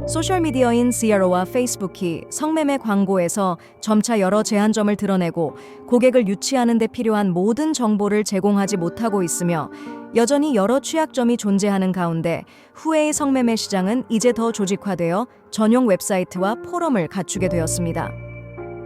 소셜미디어인 시아로와 페이스북이 성매매 광고에서 점차 여러 제한점을 드러내고 고객을 유치하는 데 필요한 모든 정보를 제공하지 못하고 있으며 여전히 여러 취약점이 존재하는 가운데 후웨이 성매매 시장은 이제 더 조직화되어 전용 웹사이트와 포럼을 갖추게 되었습니다.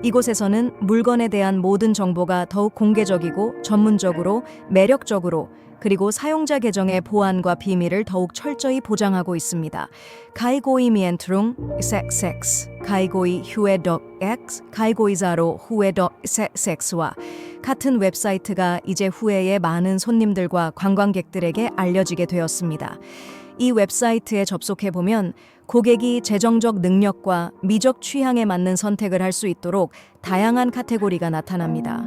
이곳에서는 물건에 대한 모든 정보가 더욱 공개적이고 전문적으로, 매력적으로, 그리고 사용자 계정의 보안과 비밀을 더욱 철저히 보장하고 있습니다. 가이고이 미엔트룽 섹섹스, 가이고이 휴에덕 X, 가이고이자로 후에덕 섹섹스와 같은 웹사이트가 이제 후에의 많은 손님들과 관광객들에게 알려지게 되었습니다. 이 웹사이트에 접속해보면 고객이 재정적 능력과 미적 취향에 맞는 선택을 할 수 있도록 다양한 카테고리가 나타납니다.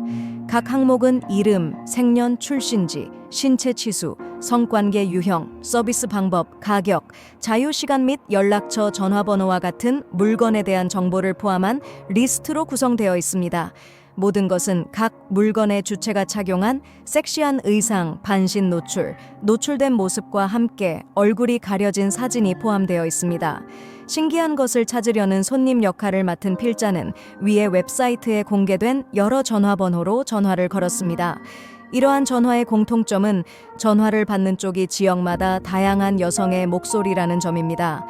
각 항목은 이름, 생년, 출신지, 신체 치수, 성관계 유형, 서비스 방법, 가격, 자유시간 및 연락처, 전화번호와 같은 물건에 대한 정보를 포함한 리스트로 구성되어 있습니다. 모든 것은 각 물건의 주체가 착용한 섹시한 의상, 반신 노출, 노출된 모습과 함께 얼굴이 가려진 사진이 포함되어 있습니다. 신기한 것을 찾으려는 손님 역할을 맡은 필자는 위에 웹사이트에 공개된 여러 전화번호로 전화를 걸었습니다. 이러한 전화의 공통점은 전화를 받는 쪽이 지역마다 다양한 여성의 목소리라는 점입니다.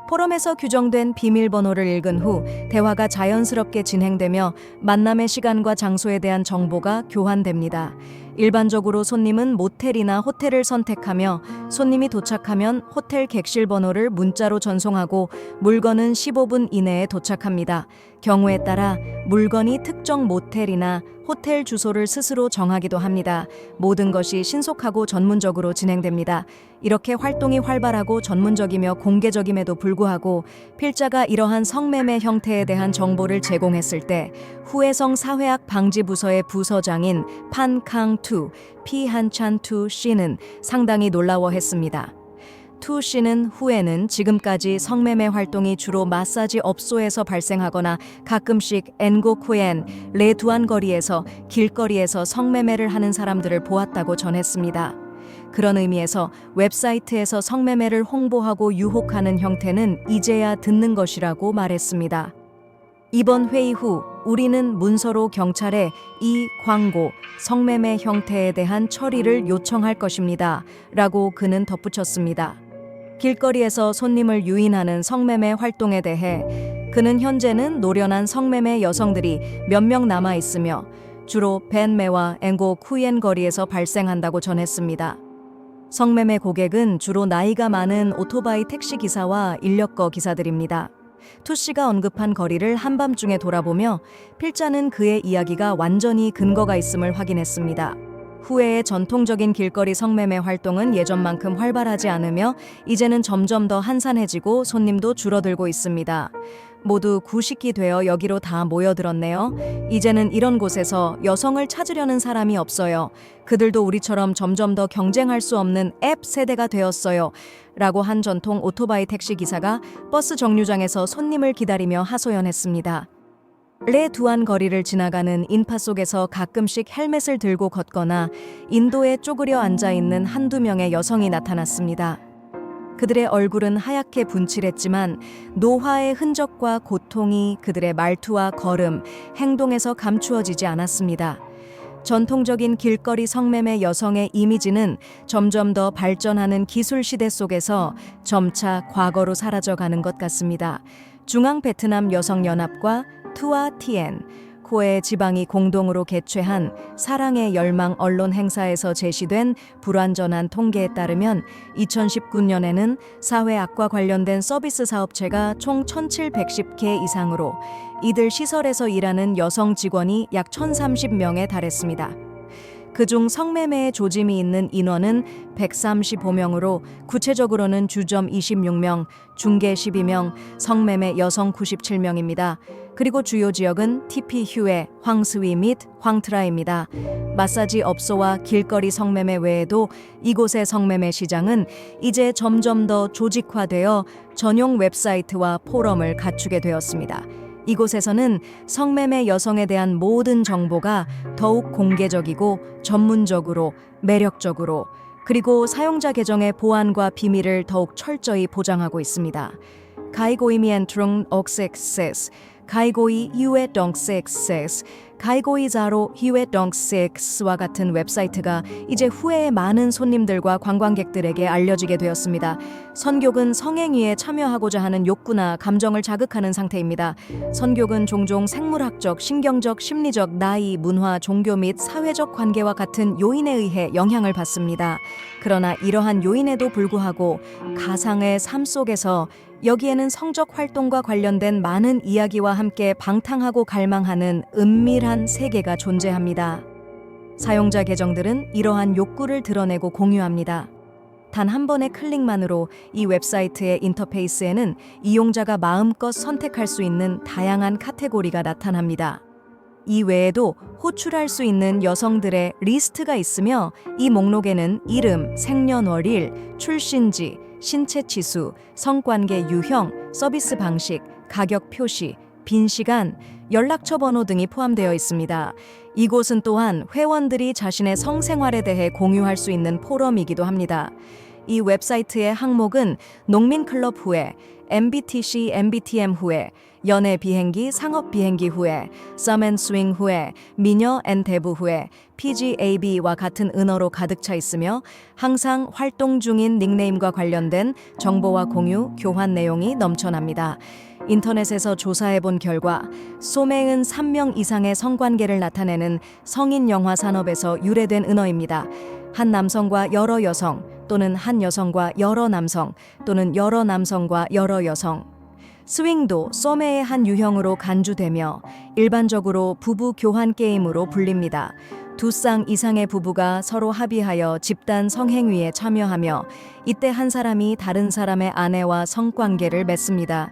포럼에서 규정된 비밀번호를 읽은 후 대화가 자연스럽게 진행되며 만남의 시간과 장소에 대한 정보가 교환됩니다. 일반적으로 손님은 모텔이나 호텔을 선택하며 손님이 도착하면 호텔 객실 번호를 문자로 전송하고 물건은 15분 이내에 도착합니다. 경우에 따라 물건이 특정 모텔이나 호텔 주소를 스스로 정하기도 합니다. 모든 것이 신속하고 전문적으로 진행됩니다. 이렇게 활동이 활발하고 전문적이며 공개적임에도 불구하고 필자가 이러한 성매매 형태에 대한 정보를 제공했을 때 후해성 사회학 방지부서의 부서장인 판캉투 피한찬투 씨는 상당히 놀라워했습니다. 투 씨는 후에는 지금까지 성매매 활동이 주로 마사지 업소에서 발생하거나 가끔씩 엔고쿠엔, 레두안 거리에서 길거리에서 성매매를 하는 사람들을 보았다고 전했습니다. 그런 의미에서 웹사이트에서 성매매를 홍보하고 유혹하는 형태는 이제야 듣는 것이라고 말했습니다. 이번 회의 후 우리는 문서로 경찰에 이 광고, 성매매 형태에 대한 처리를 요청할 것입니다. 라고 그는 덧붙였습니다. 길거리에서 손님을 유인하는 성매매 활동에 대해 그는 현재는 노련한 성매매 여성들이 몇 명 남아 있으며 주로 벤매와 앵고 쿠옌 거리에서 발생한다고 전했습니다. 성매매 고객은 주로 나이가 많은 오토바이 택시 기사와 인력거 기사들입니다. 투 씨가 언급한 거리를 한밤중에 돌아보며 필자는 그의 이야기가 완전히 근거가 있음을 확인했습니다. 후에의 전통적인 길거리 성매매 활동은 예전만큼 활발하지 않으며 이제는 점점 더 한산해지고 손님도 줄어들고 있습니다. 모두 구식이 되어 여기로 다 모여들었네요. 이제는 이런 곳에서 여성을 찾으려는 사람이 없어요. 그들도 우리처럼 점점 더 경쟁할 수 없는 앱 세대가 되었어요. 라고 한 전통 오토바이 택시 기사가 버스 정류장에서 손님을 기다리며 하소연했습니다. 레두안 거리를 지나가는 인파 속에서 가끔씩 헬멧을 들고 걷거나 인도에 쪼그려 앉아있는 한두 명의 여성이 나타났습니다. 그들의 얼굴은 하얗게 분칠했지만 노화의 흔적과 고통이 그들의 말투와 걸음, 행동에서 감추어지지 않았습니다. 전통적인 길거리 성매매 여성의 이미지는 점점 더 발전하는 기술 시대 속에서 점차 과거로 사라져가는 것 같습니다. 중앙 베트남 여성연합과 투아티엔, 코에 지방이 공동으로 개최한 사랑의 열망 언론 행사에서 제시된 불완전한 통계에 따르면 2019년에는 사회악과 관련된 서비스 사업체가 총 1,710개 이상으로 이들 시설에서 일하는 여성 직원이 약 1,030명에 달했습니다. 그중 성매매에 조짐이 있는 인원은 135명으로 구체적으로는 주점 26명, 중개 12명, 성매매 여성 97명입니다. 그리고 주요 지역은 TP 휴에, 황스위 및 황트라입니다. 마사지 업소와 길거리 성매매 외에도 이곳의 성매매 시장은 이제 점점 더 조직화되어 전용 웹사이트와 포럼을 갖추게 되었습니다. 이곳에서는 성매매 여성에 대한 모든 정보가 더욱 공개적이고 전문적으로, 매력적으로, 그리고 사용자 계정의 보안과 비밀을 더욱 철저히 보장하고 있습니다. 가이고이미엔 트룽 옥섹세스, 가이고이 휴에 덩섹세스, 가이고이자로 휴에 덩섹스와 같은 웹사이트가 이제 후에 많은 손님들과 관광객들에게 알려지게 되었습니다. 선교는 성행위에 참여하고자 하는 욕구나 감정을 자극하는 상태입니다. 선교는 종종 생물학적, 신경적, 심리적, 나이, 문화, 종교 및 사회적 관계와 같은 요인에 의해 영향을 받습니다. 그러나 이러한 요인에도 불구하고 가상의 삶 속에서 여기에는 성적 활동과 관련된 많은 이야기와 함께 방탕하고 갈망하는 은밀한 세계가 존재합니다. 사용자 계정들은 이러한 욕구를 드러내고 공유합니다. 단 한 번의 클릭만으로 이 웹사이트의 인터페이스에는 이용자가 마음껏 선택할 수 있는 다양한 카테고리가 나타납니다. 이 외에도 호출할 수 있는 여성들의 리스트가 있으며 이 목록에는 이름, 생년월일, 출신지, 신체 치수, 성관계 유형, 서비스 방식, 가격 표시, 빈 시간, 연락처 번호 등이 포함되어 있습니다. 이곳은 또한 회원들이 자신의 성생활에 대해 공유할 수 있는 포럼이기도 합니다. 이 웹사이트의 항목은 농민클럽 후에, MBTC, MBTM 후에, 연애 비행기, 상업 비행기 후에, 썸앤스윙 후에, 미녀 앤 대부 후에, PGAB와 같은 은어로 가득 차 있으며 항상 활동 중인 닉네임과 관련된 정보와 공유, 교환 내용이 넘쳐납니다. 인터넷에서 조사해본 결과 소매은 3명 이상의 성관계를 나타내는 성인 영화 산업에서 유래된 은어입니다. 한 남성과 여러 여성 또는 한 여성과 여러 남성 또는 여러 남성과 여러 여성. 스윙도 소매의 한 유형으로 간주되며 일반적으로 부부 교환 게임으로 불립니다. 두 쌍 이상의 부부가 서로 합의하여 집단 성행위에 참여하며 이때 한 사람이 다른 사람의 아내와 성관계를 맺습니다.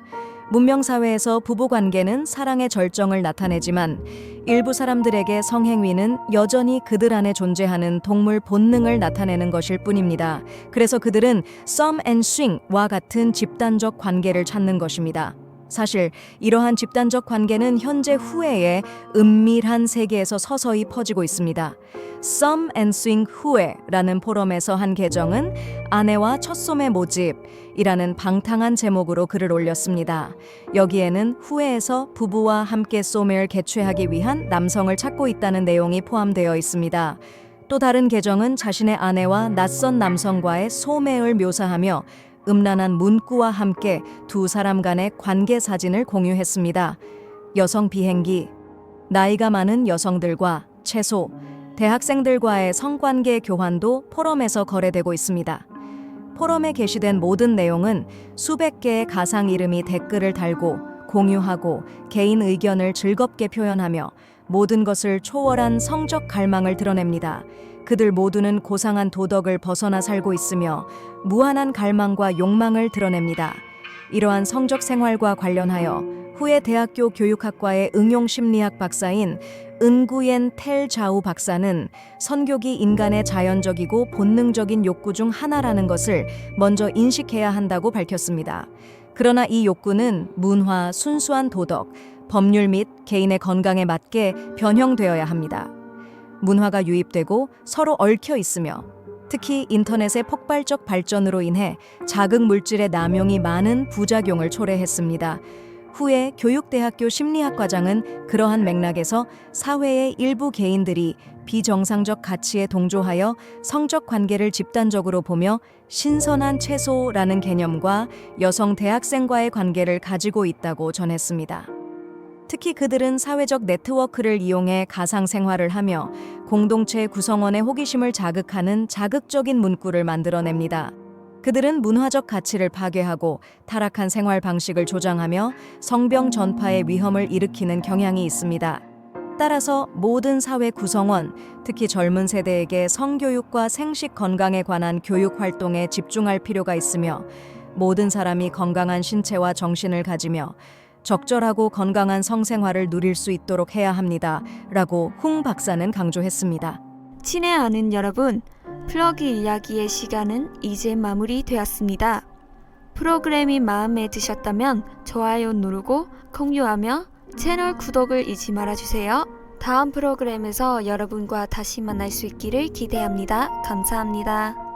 문명사회에서 부부관계는 사랑의 절정을 나타내지만 일부 사람들에게 성행위는 여전히 그들 안에 존재하는 동물 본능을 나타내는 것일 뿐입니다. 그래서 그들은 썸 앤 스윙과 같은 집단적 관계를 찾는 것입니다. 사실 이러한 집단적 관계는 현재 후회의 은밀한 세계에서 서서히 퍼지고 있습니다. 썸 앤 스윙 후회라는 포럼에서 한 계정은 아내와 첫 소매 모집이라는 방탕한 제목으로 글을 올렸습니다. 여기에는 후회에서 부부와 함께 소매를 개최하기 위한 남성을 찾고 있다는 내용이 포함되어 있습니다. 또 다른 계정은 자신의 아내와 낯선 남성과의 소매를 묘사하며 음란한 문구와 함께 두 사람 간의 관계 사진을 공유했습니다. 여성 비행기, 나이가 많은 여성들과 채소, 대학생들과의 성관계 교환도 포럼에서 거래되고 있습니다. 포럼에 게시된 모든 내용은 수백 개의 가상 이름이 댓글을 달고 공유하고 개인 의견을 즐겁게 표현하며 모든 것을 초월한 성적 갈망을 드러냅니다. 그들 모두는 고상한 도덕을 벗어나 살고 있으며 무한한 갈망과 욕망을 드러냅니다. 이러한 성적 생활과 관련하여 후에 대학교 교육학과의 응용심리학 박사인 은구옌 텔자우 박사는 선교기 인간의 자연적이고 본능적인 욕구 중 하나라는 것을 먼저 인식해야 한다고 밝혔습니다. 그러나 이 욕구는 문화, 순수한 도덕, 법률 및 개인의 건강에 맞게 변형되어야 합니다. 문화가 유입되고 서로 얽혀 있으며 특히 인터넷의 폭발적 발전으로 인해 자극 물질의 남용이 많은 부작용을 초래했습니다. 후에 교육대학교 심리학과장은 그러한 맥락에서 사회의 일부 개인들이 비정상적 가치에 동조하여 성적 관계를 집단적으로 보며 신선한 채소라는 개념과 여성 대학생과의 관계를 가지고 있다고 전했습니다. 특히 그들은 사회적 네트워크를 이용해 가상 생활을 하며 공동체 구성원의 호기심을 자극하는 자극적인 문구를 만들어냅니다. 그들은 문화적 가치를 파괴하고 타락한 생활 방식을 조장하며 성병 전파의 위험을 일으키는 경향이 있습니다. 따라서 모든 사회 구성원, 특히 젊은 세대에게 성교육과 생식 건강에 관한 교육 활동에 집중할 필요가 있으며 모든 사람이 건강한 신체와 정신을 가지며 적절하고 건강한 성생활을 누릴 수 있도록 해야 합니다. 라고 홍 박사는 강조했습니다. 친애하는 여러분, 플러그 이야기의 시간은 이제 마무리되었습니다. 프로그램이 마음에 드셨다면 좋아요 누르고 공유하며 채널 구독을 잊지 말아주세요. 다음 프로그램에서 여러분과 다시 만날 수 있기를 기대합니다. 감사합니다.